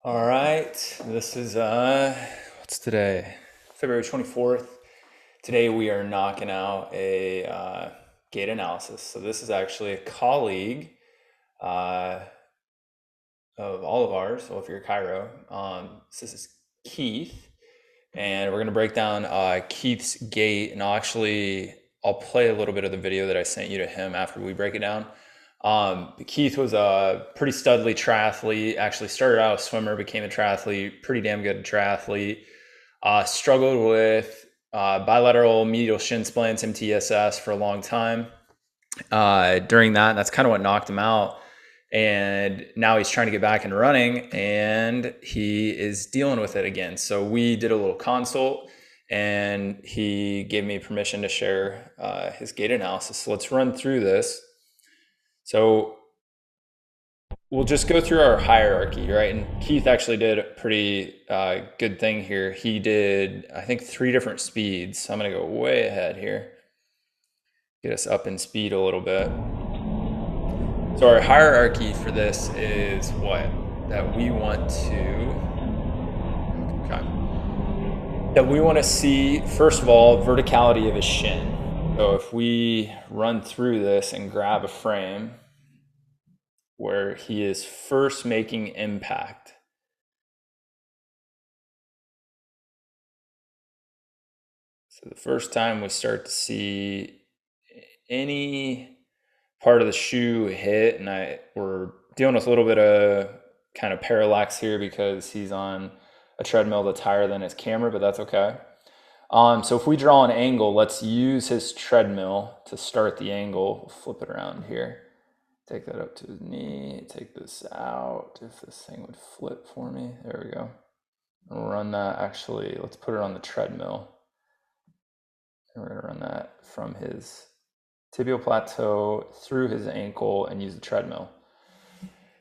All right, this is what's today? February 24th. Today we are knocking out a gait analysis. So this is actually a colleague uh, of all of ours. So if you're a chiro, this is Keith, and we're gonna break down Keith's gait, and I'll play a little bit of the video that I sent you to him after we break it down. Keith was a pretty studly triathlete. Actually started out a swimmer, became a triathlete, pretty damn good triathlete. Struggled with bilateral medial shin splints, MTSS, for a long time. During that, that's kind of what knocked him out. And now he's trying to get back into running, and he is dealing with it again. So we did a little consult, and he gave me permission to share his gait analysis. So let's run through this. So we'll just go through our hierarchy, right? And Keith actually did a pretty good thing here. He did, I think, 3 different speeds. So I'm going to go way ahead here, get us up in speed a little bit. So our hierarchy for this is what? That we want to see, first of all, verticality of his shin. So if we run through this and grab a frame where he is first making impact. So the first time we start to see any part of the shoe hit, and we're dealing with a little bit of kind of parallax here because he's on a treadmill that's higher than his camera, but that's okay. So if we draw an angle, let's use his treadmill to start the angle. We'll flip it around here. Take that up to his knee, take this out. If this thing would flip for me, there we go. I'll run that, actually, let's put it on the treadmill. And we're gonna run that from his tibial plateau through his ankle and use the treadmill.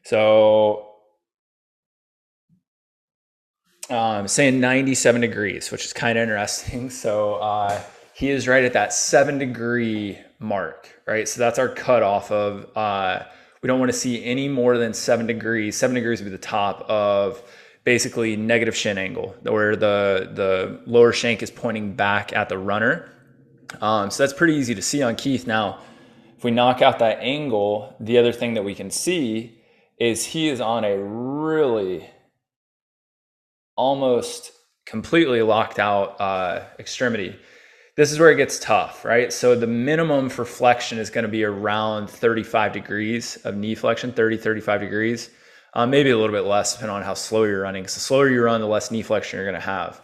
So saying 97 degrees, which is kind of interesting. So he is right at that 7-degree mark, right? So that's our cutoff of, we don't want to see any more than 7 degrees. 7 degrees would be the top of basically negative shin angle, where the lower shank is pointing back at the runner. So that's pretty easy to see on Keith. Now, if we knock out that angle, the other thing that we can see is he is on a really almost completely locked out extremity. This is where it gets tough, right? So the minimum for flexion is going to be around 35 degrees of knee flexion, 35 degrees, maybe a little bit less depending on how slow you're running. So the slower you run, the less knee flexion you're going to have.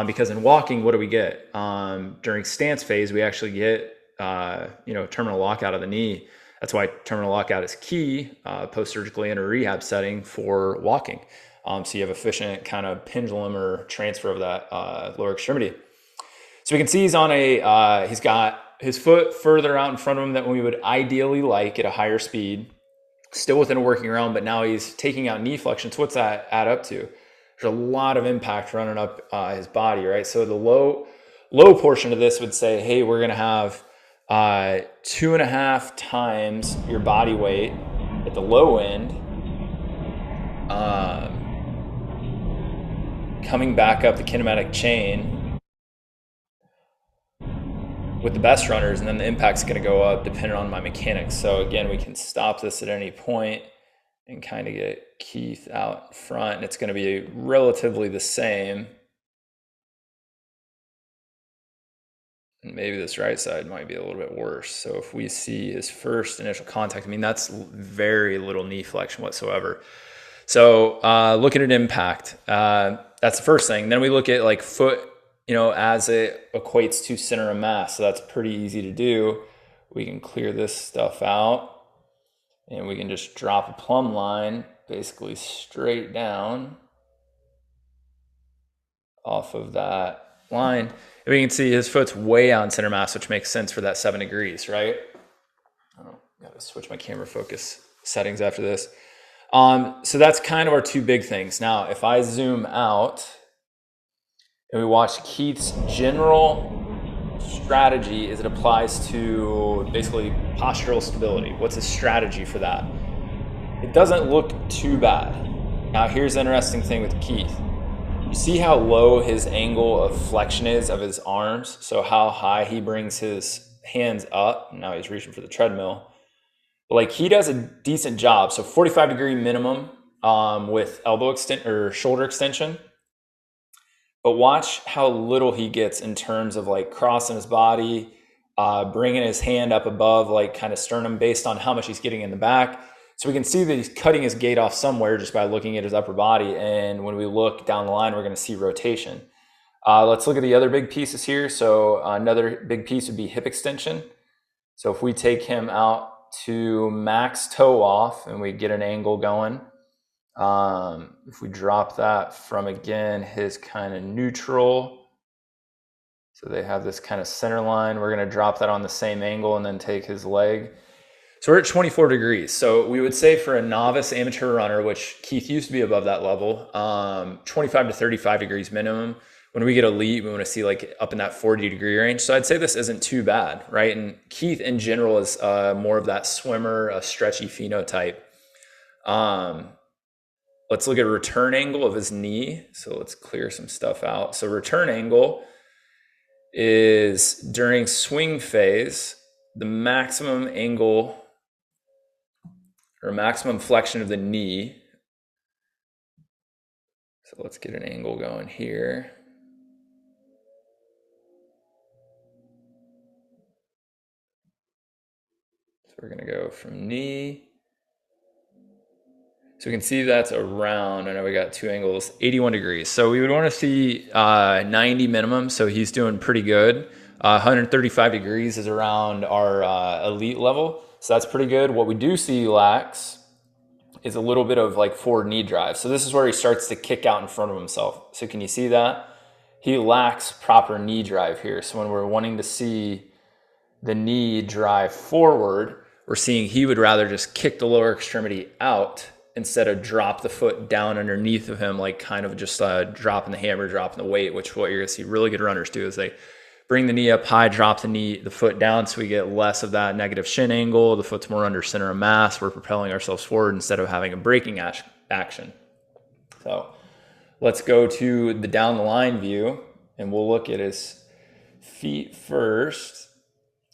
Because in walking, what do we get? During stance phase, we actually get terminal lockout of the knee. That's why terminal lockout is key post-surgically in a rehab setting for walking. So you have efficient kind of pendulum or transfer of that lower extremity. So we can see he's on he's got his foot further out in front of him than we would ideally like at a higher speed, still within a working realm, but now he's taking out knee flexion. So what's that add up to? There's a lot of impact running up his body, right? So the low portion of this would say, hey, we're gonna have 2.5 times your body weight at the low end, coming back up the kinematic chain with the best runners, and then the impact's going to go up depending on my mechanics. So again, we can stop this at any point and kind of get Keith out front, and it's going to be relatively the same. And maybe this right side might be a little bit worse. So if we see his first initial contact, I mean, that's very little knee flexion whatsoever. So looking at impact, that's the first thing. Then we look at like foot, as it equates to center of mass. So that's pretty easy to do. We can clear this stuff out, and we can just drop a plumb line basically straight down off of that line. And we can see his foot's way out in center mass, which makes sense for that 7 degrees, right? Gotta switch my camera focus settings after this. So that's kind of our 2 big things. Now, if I zoom out and we watch Keith's general strategy as it applies to basically postural stability, what's his strategy for that? It doesn't look too bad. Now here's the interesting thing with Keith. You see how low his angle of flexion is of his arms? So how high he brings his hands up. Now he's reaching for the treadmill. But like he does a decent job. So 45-degree minimum with elbow extent or shoulder extension. But watch how little he gets in terms of like crossing his body, bringing his hand up above like kind of sternum based on how much he's getting in the back. So we can see that he's cutting his gait off somewhere just by looking at his upper body. And when we look down the line, we're going to see rotation. Let's look at the other big pieces here. So another big piece would be hip extension. So if we take him out to max toe off and we get an angle going, if we drop that from, again, his kind of neutral, so they have this kind of center line, we're going to drop that on the same angle and then take his leg. So we're at 24 degrees. So we would say for a novice amateur runner, which Keith used to be above that level, 25 to 35 degrees minimum. When we get elite, we want to see like up in that 40-degree range. So I'd say this isn't too bad, right? And Keith in general is more of that swimmer, a stretchy phenotype. Let's look at return angle of his knee. So let's clear some stuff out. So return angle is during swing phase, the maximum angle or maximum flexion of the knee. So let's get an angle going here. So we're going to go from knee. So we can see that's around, I know we got two angles, 81 degrees. So we would want to see 90 minimum. So he's doing pretty good. 135 degrees is around our elite level. So that's pretty good. What we do see lacks is a little bit of like forward knee drive. So this is where he starts to kick out in front of himself. So can you see that? He lacks proper knee drive here. So when we're wanting to see the knee drive forward, we're seeing he would rather just kick the lower extremity out instead of drop the foot down underneath of him, like kind of just dropping the hammer, dropping the weight, which what you're gonna see really good runners do is they bring the knee up high, drop the foot down, so we get less of that negative shin angle. The foot's more under center of mass. We're propelling ourselves forward instead of having a braking action. So let's go to the down the line view and we'll look at his feet first.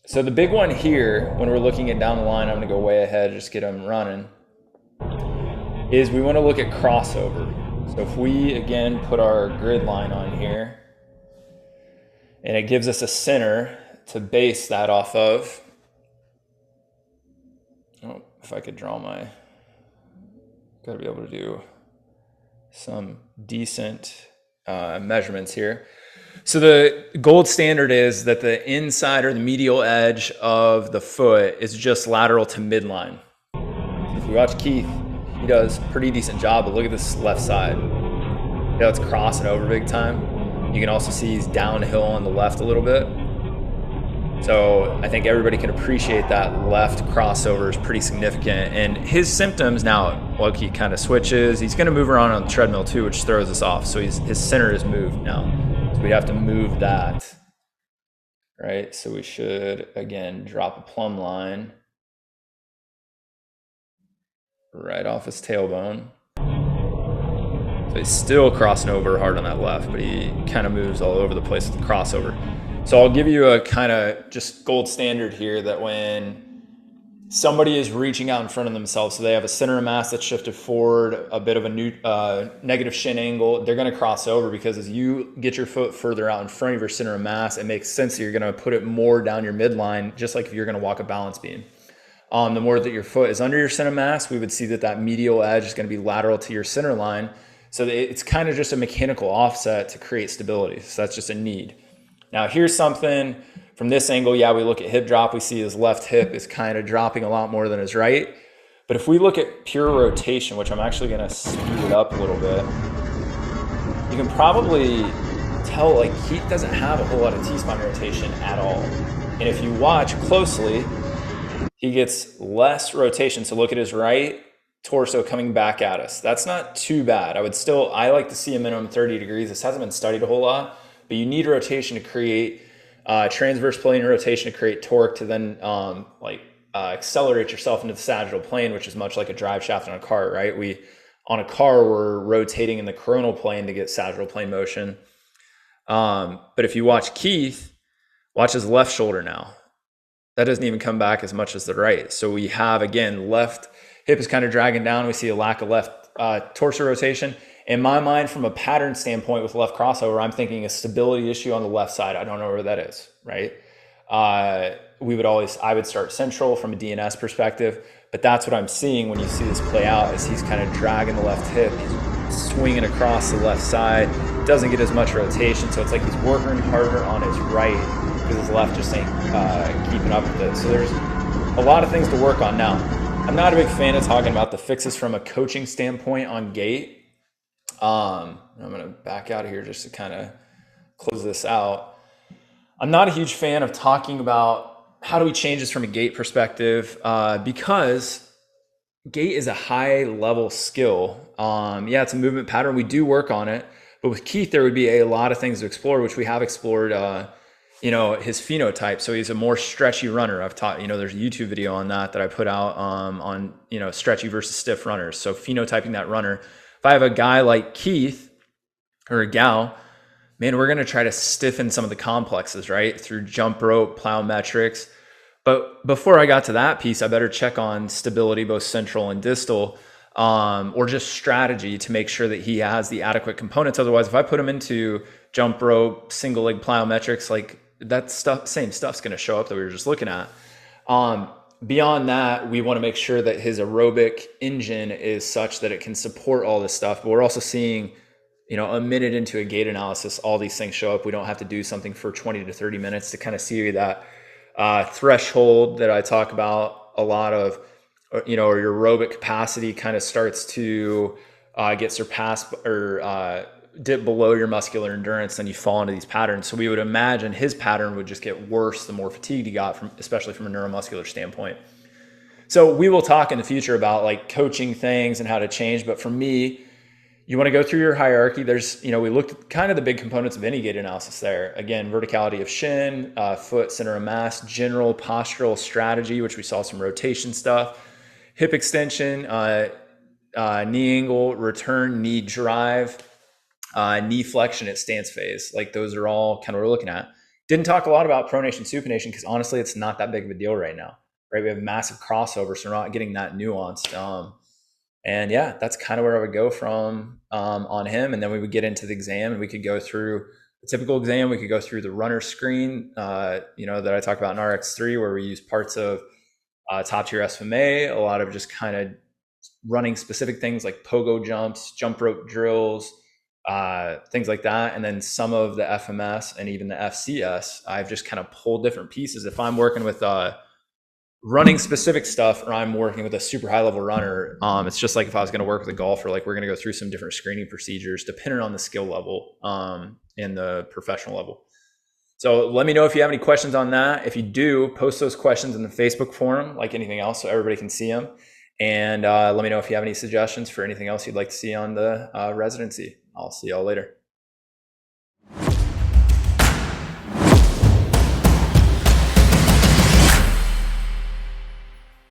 So the big one here, when we're looking at down the line, I'm gonna go way ahead, just get him running, is we wanna look at crossover. So if we, again, put our grid line on here, and it gives us a center to base that off of. Oh, if I could draw gotta be able to do some decent measurements here. So the gold standard is that the inside or the medial edge of the foot is just lateral to midline. If we watch Keith, he does a pretty decent job, but look at this left side. Yeah, it's crossing over big time. You can also see he's downhill on the left a little bit. So I think everybody can appreciate that left crossover is pretty significant. And his symptoms now, well, he kind of switches. He's going to move around on the treadmill too, which throws us off. So his center is moved now. So we have to move that, right? So we should, again, drop a plumb line right off his tailbone. So he's still crossing over hard on that left, but he kind of moves all over the place with the crossover. So I'll give you a kind of just gold standard here that when somebody is reaching out in front of themselves, so they have a center of mass that's shifted forward, a bit of a negative shin angle, they're going to cross over because as you get your foot further out in front of your center of mass, it makes sense that you're going to put it more down your midline, just like if you're going to walk a balance beam. The more that your foot is under your center of mass, we would see that medial edge is going to be lateral to your center line. So it's kind of just a mechanical offset to create stability. So that's just a need. Now here's something from this angle. Yeah, we look at hip drop. We see his left hip is kind of dropping a lot more than his right. But if we look at pure rotation, which I'm actually going to speed it up a little bit, you can probably tell like Keith doesn't have a whole lot of T-spine rotation at all. And if you watch closely, he gets less rotation. So look at his right torso coming back at us. That's not too bad. I like to see a minimum 30 degrees. This hasn't been studied a whole lot, but you need rotation to create transverse plane rotation to create torque to then accelerate yourself into the sagittal plane, which is much like a drive shaft on a cart, right? We on a car, we're rotating in the coronal plane to get sagittal plane motion. But if you watch Keith, watch his left shoulder now. That doesn't even come back as much as the right. So we have, again, left hip is kind of dragging down. We see a lack of left torso rotation. In my mind, from a pattern standpoint with left crossover, I'm thinking a stability issue on the left side. I don't know where that is, right? I would start central from a DNS perspective, but that's what I'm seeing when you see this play out is he's kind of dragging the left hip, he's swinging across the left side, doesn't get as much rotation. So it's like he's working harder on his right because his left just ain't keeping up with it. So there's a lot of things to work on now. I'm not a big fan of talking about the fixes from a coaching standpoint on Gait. I'm going to back out of here just to kind of close this out. I'm not a huge fan of talking about how do we change this from a Gait perspective because Gait is a high level skill. Yeah, it's a movement pattern. We do work on it. But with Keith, there would be a lot of things to explore, which we have explored, his phenotype. So he's a more stretchy runner. I've taught, there's a YouTube video on that I put out on, stretchy versus stiff runners. So phenotyping that runner. If I have a guy like Keith or a gal, man, we're going to try to stiffen some of the complexes, right? Through jump rope, plyometrics. But before I got to that piece, I better check on stability, both central and distal, or just strategy to make sure that he has the adequate components. Otherwise, if I put him into jump rope, single leg plyometrics, like that stuff, same stuff's going to show up that we were just looking at. Beyond that, we want to make sure that his aerobic engine is such that it can support all this stuff. But we're also seeing, a minute into a Gait analysis, all these things show up. We don't have to do something for 20 to 30 minutes to kind of see that threshold that I talk about a lot of, or your aerobic capacity kind of starts to get surpassed or dip below your muscular endurance, then you fall into these patterns. So we would imagine his pattern would just get worse the more fatigued he got, especially from a neuromuscular standpoint. So we will talk in the future about like coaching things and how to change. But for me, you want to go through your hierarchy. There's, we looked at kind of the big components of any Gait analysis there. Again, verticality of shin, foot center of mass, general postural strategy, which we saw some rotation stuff, hip extension, knee angle, return, knee drive, knee flexion at stance phase. Like those are all kind of what we're looking at. Didn't talk a lot about pronation, supination, because honestly, it's not that big of a deal right now, right? We have massive crossover, so we're not getting that nuanced. And yeah, that's kind of where I would go from on him. And then we would get into the exam and we could go through the typical exam. We could go through the runner screen, that I talk about in RX3, where we use parts of top tier SFMA, a lot of just kind of running specific things like pogo jumps, jump rope drills, things like that. And then some of the FMS and even the FCS, I've just kind of pulled different pieces. If I'm working with running specific stuff or I'm working with a super high level runner, it's just like if I was going to work with a golfer, like we're going to go through some different screening procedures depending on the skill level and the professional level. So let me know if you have any questions on that. If you do, post those questions in the Facebook forum like anything else so everybody can see them. And let me know if you have any suggestions for anything else you'd like to see on the residency. I'll see y'all later.